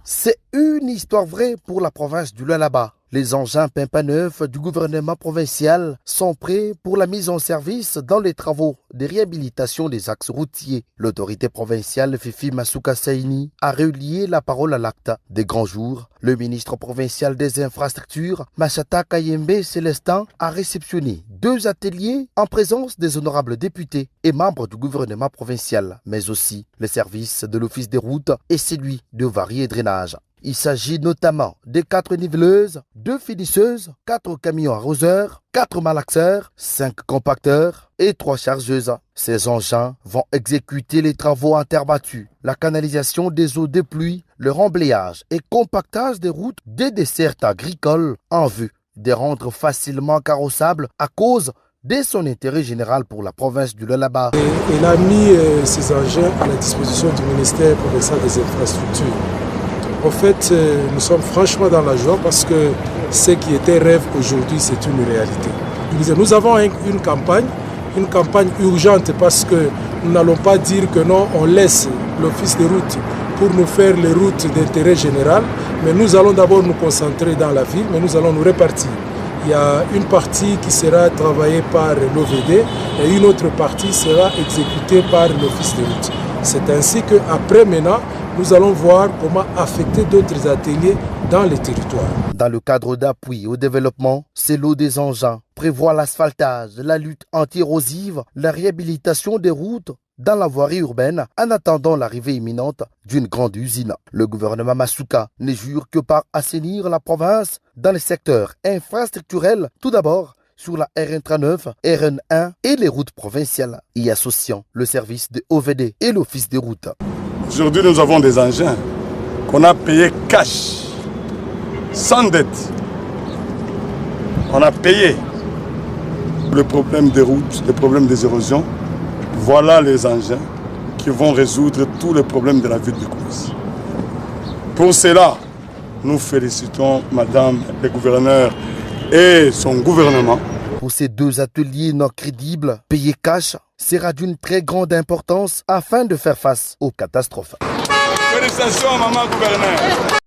C'est une histoire vraie pour la province du Lualaba. Les engins Pimpaneuf du gouvernement provincial sont prêts pour la mise en service dans les travaux de réhabilitation des axes routiers. L'autorité provinciale Fifi Masuka Saini a relié la parole à l'acte. Des grands jours, le ministre provincial des infrastructures, Machata Kayembe Célestin, a réceptionné 2 ateliers en présence des honorables députés et membres du gouvernement provincial, mais aussi les services de l'Office des routes et celui de Varie et Drainage. Il s'agit notamment de 4 niveleuses, 2 finisseuses, 4 camions arroseurs, 4 malaxeurs, 5 compacteurs et 3 chargeuses. Ces engins vont exécuter les travaux en terre battue, la canalisation des eaux de pluie, le remblayage et compactage des routes des dessertes agricoles en vue de rendre facilement carrossables à cause de son intérêt général pour la province du Lualaba. Il a mis ces engins à la disposition du ministère provincial des infrastructures. En fait, nous sommes franchement dans la joie parce que ce qui était rêve aujourd'hui, c'est une réalité. Nous avons une campagne urgente parce que nous n'allons pas dire que non, on laisse l'office des routes pour nous faire les routes d'intérêt général, mais nous allons d'abord nous concentrer dans la ville, mais nous allons nous répartir. Il y a une partie qui sera travaillée par l'OVD et une autre partie sera exécutée par l'office des routes. C'est ainsi qu'après maintenant, nous allons voir comment affecter d'autres ateliers dans les territoires. Dans le cadre d'appui au développement, c'est l'eau des engins prévoit l'asphaltage, la lutte anti-érosive, la réhabilitation des routes dans la voirie urbaine en attendant l'arrivée imminente d'une grande usine. Le gouvernement Masuka ne jure que par assainir la province dans les secteurs infrastructurels, tout d'abord sur la RN39, RN1 et les routes provinciales, y associant le service de OVD et l'Office des routes. Aujourd'hui, nous avons des engins qu'on a payés cash, sans dette. On a payé le problème des routes, le problème des érosions. Voilà les engins qui vont résoudre tous les problèmes de la ville de Koumissi. Pour cela, nous félicitons Madame le gouverneur et son gouvernement. Pour ces 2 ateliers non crédibles, payer cash sera d'une très grande importance afin de faire face aux catastrophes. Félicitations, Maman gouverneur.